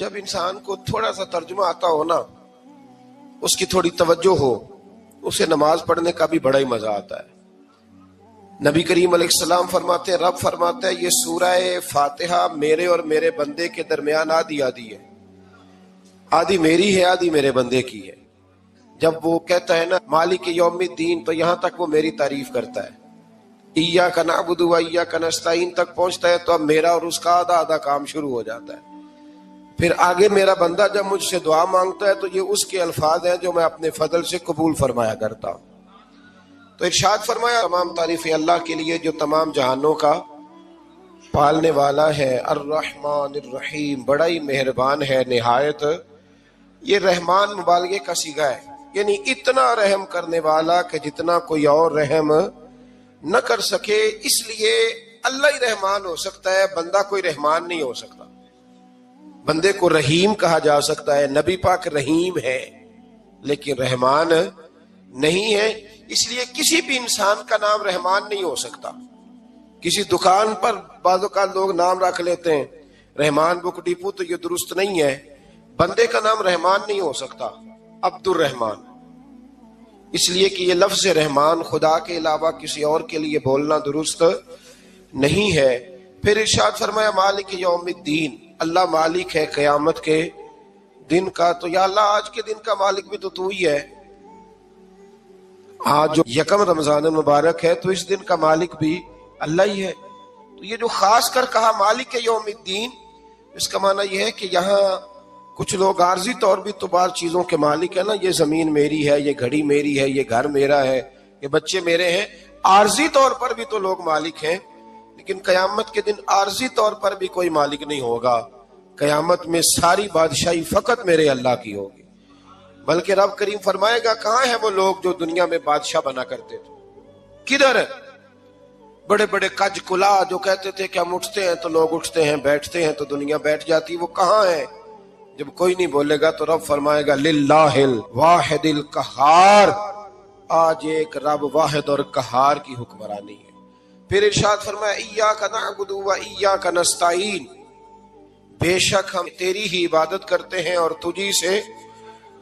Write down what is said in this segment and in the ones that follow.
جب انسان کو تھوڑا سا ترجمہ آتا ہو نا، اس کی تھوڑی توجہ ہو، اسے نماز پڑھنے کا بھی بڑا ہی مزہ آتا ہے۔ نبی کریم علیہ السلام فرماتے ہیں، رب فرماتا ہے یہ سورہ فاتحہ میرے اور میرے بندے کے درمیان آدھی آدھی ہے، آدھی میری ہے آدھی میرے بندے کی ہے۔ جب وہ کہتا ہے نا مالک یوم الدین، تو یہاں تک وہ میری تعریف کرتا ہے، ایاک نعبد و ایاک نستعین تک پہنچتا ہے تو اب میرا اور اس کا آدھا آدھا کام شروع ہو جاتا ہے۔ پھر آگے میرا بندہ جب مجھ سے دعا مانگتا ہے تو یہ اس کے الفاظ ہیں جو میں اپنے فضل سے قبول فرمایا کرتا ہوں۔ تو ارشاد فرمایا تمام تعریفیں اللہ کے لیے جو تمام جہانوں کا پالنے والا ہے، الرحمن الرحیم، بڑا ہی مہربان ہے نہایت۔ یہ رحمان مبالغے کا صیغہ ہے، یعنی اتنا رحم کرنے والا کہ جتنا کوئی اور رحم نہ کر سکے، اس لیے اللہ ہی رحمان ہو سکتا ہے، بندہ کوئی رحمان نہیں ہو سکتا۔ بندے کو رحیم کہا جا سکتا ہے، نبی پاک رحیم ہے لیکن رحمان نہیں ہے، اس لیے کسی بھی انسان کا نام رحمان نہیں ہو سکتا۔ کسی دکان پر بعض اوقات لوگ نام رکھ لیتے ہیں رحمان بک ڈپو، تو یہ درست نہیں ہے۔ بندے کا نام رحمان نہیں ہو سکتا، عبد الرحمان، اس لیے کہ یہ لفظ رحمان خدا کے علاوہ کسی اور کے لیے بولنا درست نہیں ہے۔ پھر ارشاد فرمایا مالک یوم الدین، اللہ مالک ہے قیامت کے دن کا۔ تو یا اللہ آج کے دن کا مالک بھی تو ہی ہے، آج جو یکم رمضان مبارک ہے تو اس دن کا مالک بھی اللہ ہی ہے۔ تو یہ جو خاص کر کہا مالک یوم الدین، اس کا معنی یہ ہے کہ یہاں کچھ لوگ عارضی طور بھی تو بعض چیزوں کے مالک ہیں نا، یہ زمین میری ہے، یہ گھڑی میری ہے، یہ گھر میرا ہے، یہ بچے میرے ہیں، عارضی طور پر بھی تو لوگ مالک ہیں۔ لیکن قیامت کے دن عارضی طور پر بھی کوئی مالک نہیں ہوگا، قیامت میں ساری بادشاہی فقط میرے اللہ کی ہوگی۔ بلکہ رب کریم فرمائے گا کہاں ہیں وہ لوگ جو دنیا میں بادشاہ بنا کرتے تھے، کدھر ہے؟ بڑے بڑے کج کلا جو کہتے تھے کہ ہم اٹھتے ہیں تو لوگ اٹھتے ہیں، بیٹھتے ہیں تو دنیا بیٹھ جاتی، وہ کہاں ہے؟ جب کوئی نہیں بولے گا تو رب فرمائے گا للہ الواحد القہار، آج ایک رب واحد اور قہار کی حکمرانی ہے۔ پھر ارشاد فرمایا ایاک نعبد و ایاک نستعین، بے شک ہم تیری ہی عبادت کرتے ہیں اور تجھی سے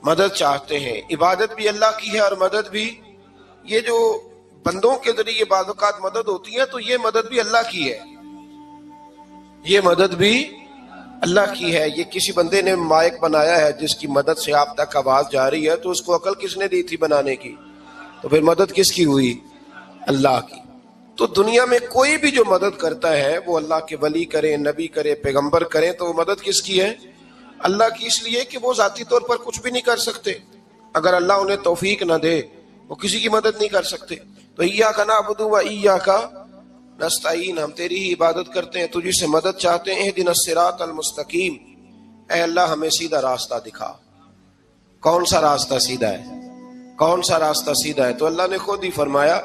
مدد چاہتے ہیں۔ عبادت بھی اللہ کی ہے اور مدد بھی، یہ جو بندوں کے ذریعے بعض اوقات مدد ہوتی ہے تو یہ مدد بھی اللہ کی ہے، یہ مدد بھی اللہ کی ہے۔ یہ کسی بندے نے مائک بنایا ہے جس کی مدد سے آپ تک آواز جا رہی ہے، تو اس کو عقل کس نے دی تھی بنانے کی؟ تو پھر مدد کس کی ہوئی؟ اللہ کی۔ تو دنیا میں کوئی بھی جو مدد کرتا ہے وہ اللہ کے ولی کریں، نبی کرے، پیغمبر کریں، تو وہ مدد کس کی ہے؟ اللہ کی، اس لیے کہ وہ ذاتی طور پر کچھ بھی نہیں کر سکتے، اگر اللہ انہیں توفیق نہ دے وہ کسی کی مدد نہیں کر سکتے۔ تو ایاک نعبد و ایاک نستعین، ہم تیری ہی عبادت کرتے ہیں، تجھی سے مدد چاہتے ہیں۔ اہدنا الصراط المستقیم، اے اللہ ہمیں سیدھا راستہ دکھا۔ کون سا راستہ سیدھا ہے؟ کون سا راستہ سیدھا ہے؟ تو اللہ نے خود ہی فرمایا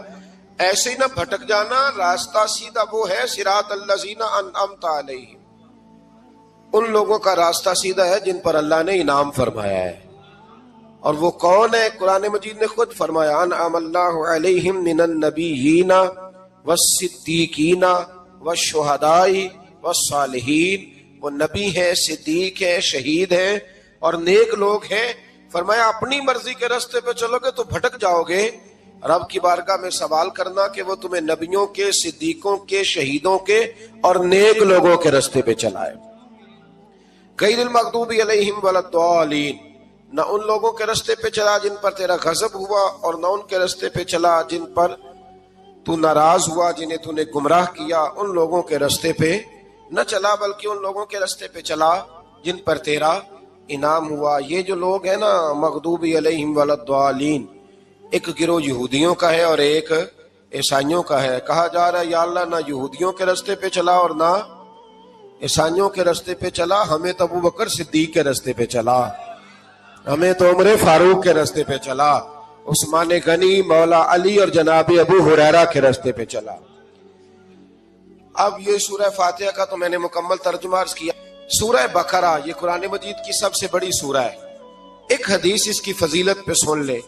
ایسے ہی نہ بھٹک جانا، راستہ سیدھا وہ ہے صراط الذین انعمت علیہم، ان لوگوں کا راستہ سیدھا ہے جن پر اللہ نے انعام فرمایا ہے۔ اور وہ کون ہے؟ قرآن مجید نے خود فرمایا انعم اللہ علیہم من النبیین والصدیقین والشہداء والصالحین، وہ نبی ہیں، صدیق ہیں، شہید ہیں اور نیک لوگ ہیں۔ فرمایا اپنی مرضی کے راستے پہ چلو گے تو بھٹک جاؤ گے، رب کی بارگاہ میں سوال کرنا کہ وہ تمہیں نبیوں کے، صدیقوں کے، شہیدوں کے اور نیک لوگوں کے راستے پہ چلائے۔ غیر المغضوب علیہم ولا الضالین، نہ ان لوگوں کے راستے پہ چلا جن پر تیرا غضب ہوا، اور نہ ان کے راستے پہ چلا جن پر تو ناراض ہوا، جنہیں تو نے گمراہ کیا، ان لوگوں کے راستے پہ نہ چلا، بلکہ ان لوگوں کے راستے پہ چلا جن پر تیرا انعام ہوا۔ یہ جو لوگ ہیں نا مغضوب علیہم ولا الضالین، ایک گروہ یہودیوں کا ہے اور ایک عیسائیوں کا ہے۔ کہا جا رہا ہے یا اللہ نہ یہودیوں کے راستے پہ چلا اور نہ عیسائیوں کے راستے پہ چلا، ہمیں تو ابو بکر صدیق کے راستے پہ چلا، ہمیں تو عمر فاروق کے راستے پہ چلا، عثمان غنی، مولا علی اور جناب ابو ہریرہ کے راستے پہ چلا۔ اب یہ سورہ فاتحہ کا تو میں نے مکمل ترجمہ عرض کیا۔ سورہ بقرہ یہ قرآن مجید کی سب سے بڑی سورہ ہے۔ ایک حدیث اس کی فضیلت پہ سن لے،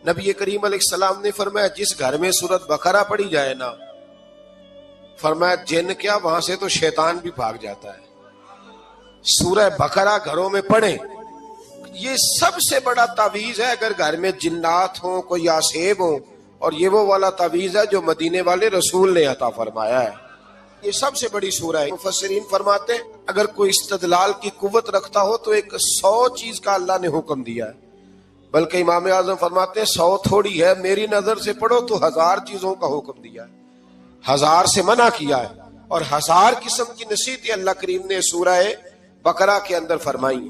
نبی کریم علیہ السلام نے فرمایا جس گھر میں سورۃ بقرہ پڑھی جائے نا، فرمایا جن کیا وہاں سے تو شیطان بھی بھاگ جاتا ہے۔ سورہ بقرہ گھروں میں پڑھیں. یہ سب سے بڑا تعویذ ہے. اگر گھر میں جنات ہوں، کوئی آسیب ہوں، اور یہ وہ والا تعویذ ہے جو مدینے والے رسول نے عطا فرمایا ہے. یہ سب سے بڑی سورہ ہے. مفسرین فرماتے ہیں اگر کوئی استدلال کی قوت رکھتا ہو تو ایک 100 چیز کا اللہ نے حکم دیا ہے. بلکہ امام اعظم فرماتے ہیں 100 تھوڑی ہے، میری نظر سے پڑھو تو 1000 چیزوں کا حکم دیا ہے، 1000 سے منع کیا ہے، اور 1000 قسم کی نصیحتیں اللہ کریم نے سورہ بقرہ کے اندر فرمائی.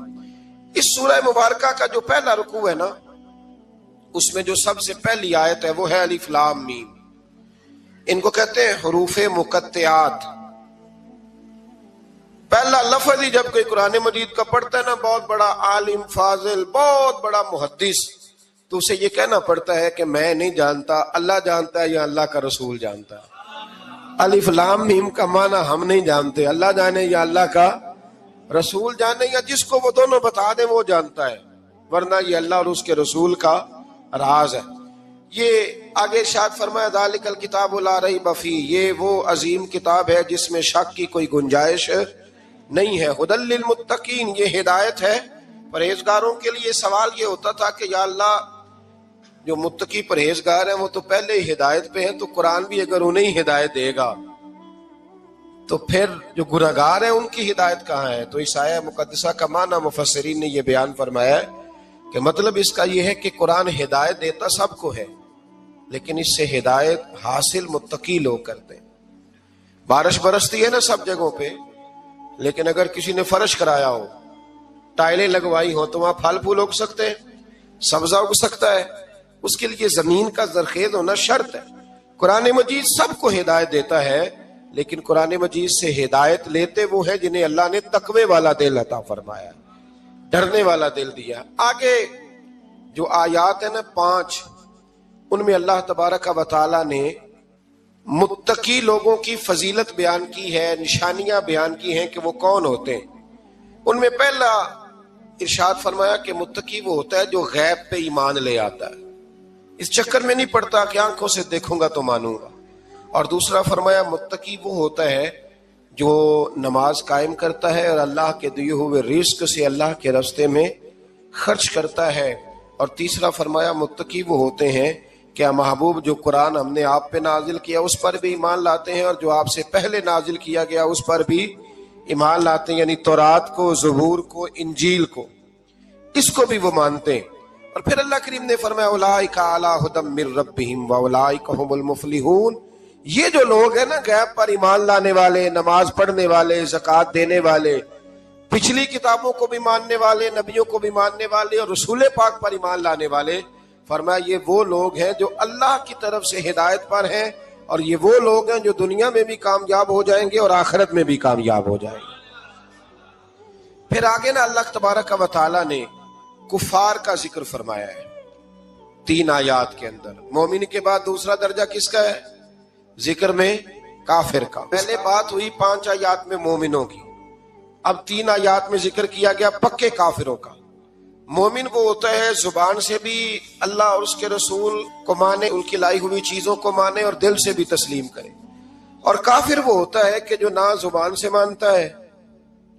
اس سورہ مبارکہ کا جو پہلا رکوع ہے نا، اس میں جو سب سے پہلی آیت ہے وہ ہے الف لام میم. ان کو کہتے ہیں حروف مقطعات. پہلا لفظ ہی جب کوئی قرآن مجید کا پڑھتا ہے نا، بہت بڑا عالم فاضل، بہت بڑا محدث، تو اسے یہ کہنا پڑتا ہے کہ میں نہیں جانتا، اللہ جانتا ہے یا اللہ کا رسول جانتا ہے. الف لام میم کا معنی ہم نہیں جانتے، اللہ جانے یا اللہ کا رسول جانے، یا جس کو وہ دونوں بتا دیں وہ جانتا ہے، ورنہ یہ اللہ اور اس کے رسول کا راز ہے. یہ آگے ارشاد فرمایا ذالک الکتاب لا ریب فیہ، یہ وہ عظیم کتاب ہے جس میں شک کی کوئی گنجائش نہیں ہے. ھدی للمتقین، یہ ہدایت ہے پرہیزگاروں کے لیے. سوال یہ ہوتا تھا کہ یا اللہ جو متقی پرہیزگار ہیں وہ تو پہلے ہی ہدایت پہ ہیں، تو قرآن بھی اگر انہیں ہدایت دے گا تو پھر جو گناہگار ہیں ان کی ہدایت کہاں ہے؟ تو اس آیہ مقدسہ کا معنی مفسرین نے یہ بیان فرمایا ہے کہ مطلب اس کا یہ ہے کہ قرآن ہدایت دیتا سب کو ہے، لیکن اس سے ہدایت حاصل متقی لوگ کرتے ہیں. بارش برستی ہے نا سب جگہوں پہ، لیکن اگر کسی نے فرش کرایا ہو، ٹائلیں لگوائی ہو، تو وہاں پھل پھول اگ سکتے ہیں، سبزہ اگ سکتا ہے. اس کے لیے زمین کا زرخیز ہونا شرط ہے. قرآن مجید سب کو ہدایت دیتا ہے، لیکن قرآن مجید سے ہدایت لیتے وہ ہیں جنہیں اللہ نے تقوی والا دل عطا فرمایا، ڈرنے والا دل دیا. آگے جو آیات ہیں نا 5، ان میں اللہ تبارک و تعالی نے متقی لوگوں کی فضیلت بیان کی ہے، نشانیاں بیان کی ہیں کہ وہ کون ہوتے ہیں. ان میں پہلا ارشاد فرمایا کہ متقی وہ ہوتا ہے جو غیب پہ ایمان لے آتا ہے، اس چکر میں نہیں پڑتا کہ آنکھوں سے دیکھوں گا تو مانوں گا. اور دوسرا فرمایا متقی وہ ہوتا ہے جو نماز قائم کرتا ہے اور اللہ کے دیے ہوئے رزق سے اللہ کے راستے میں خرچ کرتا ہے. اور تیسرا فرمایا متقی وہ ہوتے ہیں کہ محبوب جو قرآن ہم نے آپ پہ نازل کیا اس پر بھی ایمان لاتے ہیں، اور جو آپ سے پہلے نازل کیا گیا اس پر بھی ایمان لاتے ہیں، یعنی تورات کو، زبور کو، انجیل کو، اس کو بھی وہ مانتے ہیں. اور پھر اللہ کریم نے فرمایا اولئک علی ھدی من ربہم واولئک ھم المفلحون. یہ جو لوگ ہیں نا غیب پر ایمان لانے والے، نماز پڑھنے والے، زکوٰۃ دینے والے، پچھلی کتابوں کو بھی ماننے والے، نبیوں کو بھی ماننے والے، اور رسول پاک پر ایمان لانے والے، فرمایا یہ وہ لوگ ہیں جو اللہ کی طرف سے ہدایت پر ہیں، اور یہ وہ لوگ ہیں جو دنیا میں بھی کامیاب ہو جائیں گے اور آخرت میں بھی کامیاب ہو جائیں گے. پھر آگے نا اللہ تبارک و تعالی نے کفار کا ذکر فرمایا ہے 3 آیات کے اندر. مومن کے بعد دوسرا درجہ کس کا ہے؟ ذکر میں کافر کا. پہلے بات ہوئی 5 آیات میں مومنوں کی، اب 3 آیات میں ذکر کیا گیا پکے کافروں کا. مومن وہ ہوتا ہے زبان سے بھی اللہ اور اس کے رسول کو مانے، ان کی لائی ہوئی چیزوں کو مانے اور دل سے بھی تسلیم کرے. اور کافر وہ ہوتا ہے کہ جو نہ زبان سے مانتا ہے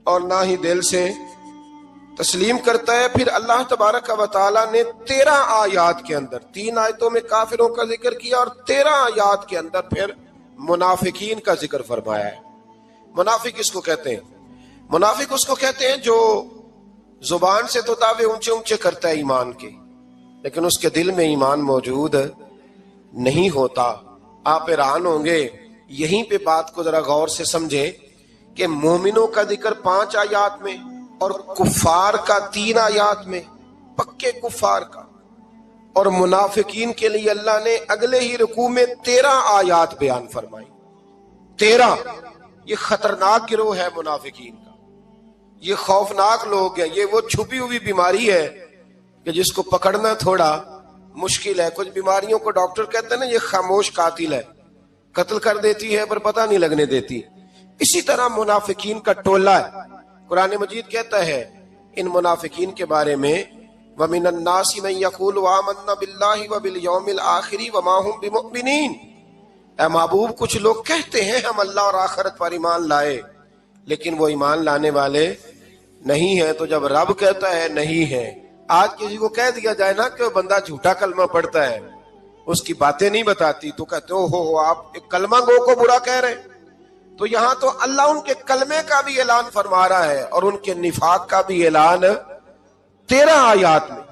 اور نہ ہی دل سے تسلیم کرتا ہے. پھر اللہ تبارک و تعالیٰ نے 13 آیات کے اندر 3 آیتوں میں کافروں کا ذکر کیا، اور 13 آیات کے اندر پھر منافقین کا ذکر فرمایا ہے. منافق اس کو کہتے ہیں، منافق اس کو کہتے ہیں جو زبان سے تو دعوے اونچے اونچے کرتا ہے ایمان کے، لیکن اس کے دل میں ایمان موجود نہیں ہوتا. آپ حیران ہوں گے، یہیں پہ بات کو ذرا غور سے سمجھیں کہ مومنوں کا ذکر 5 آیات میں اور کفار کا 3 آیات میں، پکے کفار کا. اور منافقین کے لیے اللہ نے اگلے ہی رکوع میں 13 آیات بیان فرمائی. 13. یہ خطرناک گروہ ہے منافقین کا، یہ خوفناک لوگ ہیں. یہ وہ چھپی ہوئی بیماری ہے کہ جس کو پکڑنا تھوڑا مشکل ہے. کچھ بیماریوں کو ڈاکٹر کہتے ہیں نا یہ خاموش قاتل ہے، قتل کر دیتی ہے پر پتہ نہیں لگنے دیتی. اسی طرح منافقین کا ٹولہ ہے. قرآن مجید کہتا ہے ان منافقین کے بارے میں وَمِنَ النَّاسِ مَن يَقُولُ آمَنَّا بِاللَّهِ وَبِالْيَوْمِ الْآخِرِ وَمَا هُمْ بِمُؤْمِنِينَ. اے محبوب کچھ لوگ کہتے ہیں ہم اللہ اور آخرت پر ایمان لائے، لیکن وہ ایمان لانے والے نہیں ہے، تو جب رب کہتا ہے نہیں ہے، آج کسی کو کہہ دیا جائے نا کہ وہ بندہ جھوٹا کلمہ پڑھتا ہے، اس کی باتیں نہیں بتاتی، تو کہتے ہو آپ ایک کلمہ گو کو برا کہہ رہے ہیں۔ تو یہاں تو اللہ ان کے کلمے کا بھی اعلان فرما رہا ہے اور ان کے نفاق کا بھی اعلان 13 آیات میں۔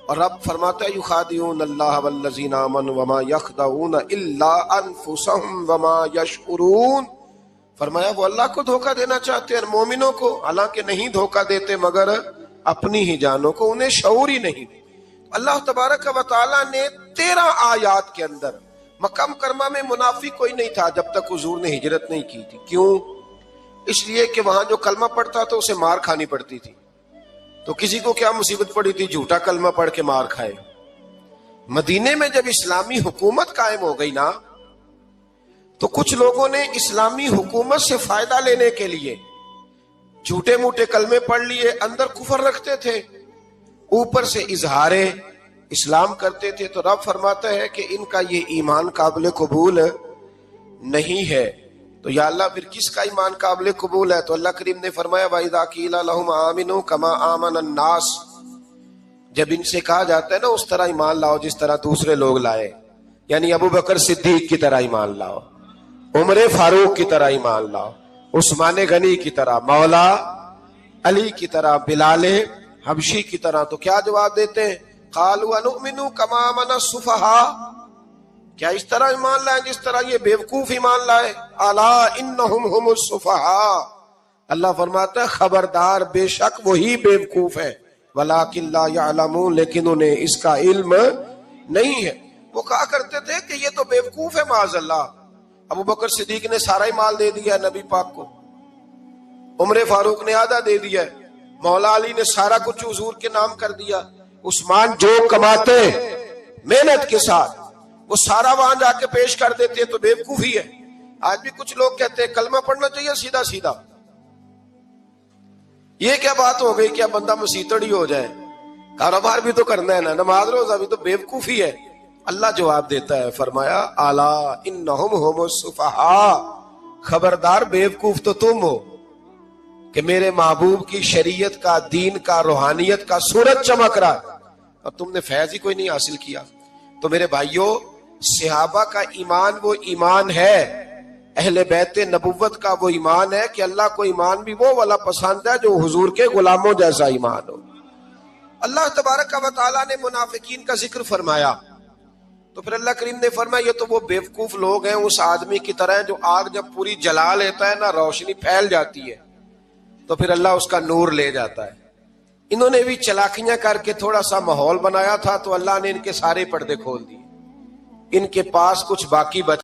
اور رب فرماتا ہے یخادعون اللہ والذین آمنوا وما یخدعون الا انفسهم وما یشعرون، فرمایا وہ اللہ کو دھوکہ دینا چاہتے ہیں مومنوں کو، حالانکہ نہیں دھوکہ دیتے مگر اپنی ہی جانوں کو، انہیں شعور ہی نہیں۔ اللہ تبارک و تعالیٰ نے 13 آیات کے اندر مکہ مکرمہ میں منافق کوئی نہیں تھا جب تک حضور نے ہجرت نہیں کی تھی۔ کیوں؟ اس لیے کہ وہاں جو کلمہ پڑھتا تو اسے مار کھانی پڑتی تھی۔ تو کسی کو کیا مصیبت پڑی تھی جھوٹا کلمہ پڑھ کے مار کھائے۔ مدینے میں جب اسلامی حکومت قائم ہو گئی نا، تو کچھ لوگوں نے اسلامی حکومت سے فائدہ لینے کے لیے جھوٹے موٹے کلمے پڑھ لیے، اندر کفر رکھتے تھے، اوپر سے اظہار اسلام کرتے تھے۔ تو رب فرماتا ہے کہ ان کا یہ ایمان قابل قبول نہیں ہے، تو یا اللہ پھر کس کا ایمان قابل قبول ہے؟ تو اللہ کریم نے فرمایا وَإِذَا قِيلَ لَهُمْ آمِنُوا كَمَا آمَنَ النَّاسُ، جب ان سے کہا جاتا ہے نا اس طرح ایمان لاؤ جس طرح دوسرے لوگ لائے، یعنی ابو بکر صدیق کی طرح ایمان لاؤ، عمر فاروق کی طرح ایمان لاؤ، عثمان غنی کی طرح، مولا علی کی طرح، بلال حبشی کی طرح، تو کیا جواب دیتے ہیں؟ قالوا انؤمن كما آمن السفهاء، کیا اس طرح ایمان لائیں جس طرح یہ بیوقوف ایمان لائے؟ الا انہم هم السفهاء، اللہ فرماتا ہے خبردار بے شک وہی بیوقوف ہے، ولکن لا يعلمون، لیکن انہیں اس کا علم نہیں ہے۔ وہ کہا کرتے تھے کہ یہ تو بیوقوف ہے معاذ اللہ، ابو بکر صدیق نے سارا ہی مال دے دیا نبی پاک کو، عمر فاروق نے آدھا دے دیا، مولا علی نے سارا کچھ حضور کے نام کر دیا، عثمان جو کماتے محنت کے ساتھ وہ سارا وہاں جا کے پیش کر دیتے، تو بیوقوفی ہے۔ آج بھی کچھ لوگ کہتے ہیں کلمہ پڑھنا چاہیے سیدھا سیدھا، یہ کیا بات ہو گئی، کیا بندہ مسیتڑ ہی ہو جائے؟ کاروبار بھی تو کرنا ہے نا، نماز روزہ بھی، تو بیوقوفی ہے۔ اللہ جواب دیتا ہے، فرمایا الا انہم هم السفہاء، خبردار بیوقوف تو تم ہو کہ میرے محبوب کی شریعت کا، دین کا، روحانیت کا سورج چمک رہا ہے اور تم نے فیض ہی کوئی نہیں حاصل کیا۔ تو میرے بھائیوں، صحابہ کا ایمان وہ ایمان ہے، اہل بیت نبوت کا وہ ایمان ہے کہ اللہ کو ایمان بھی وہ والا پسند ہے جو حضور کے غلاموں جیسا ایمان ہو۔ اللہ تبارک و تعالیٰ نے منافقین کا ذکر فرمایا، تو پھر اللہ کریم نے فرمایا یہ تو وہ بیوقوف لوگ ہیں اس آدمی کی طرح جو آگ جب پوری جلا لیتا ہے نا، روشنی پھیل جاتی ہے تو پھر اللہ اس کا نور لے جاتا ہے۔ انہوں نے بھی چلاکیاں کر کے تھوڑا سا ماحول بنایا تھا، تو اللہ نے ان کے سارے پردے کھول دیے، ان کے پاس کچھ باقی بچ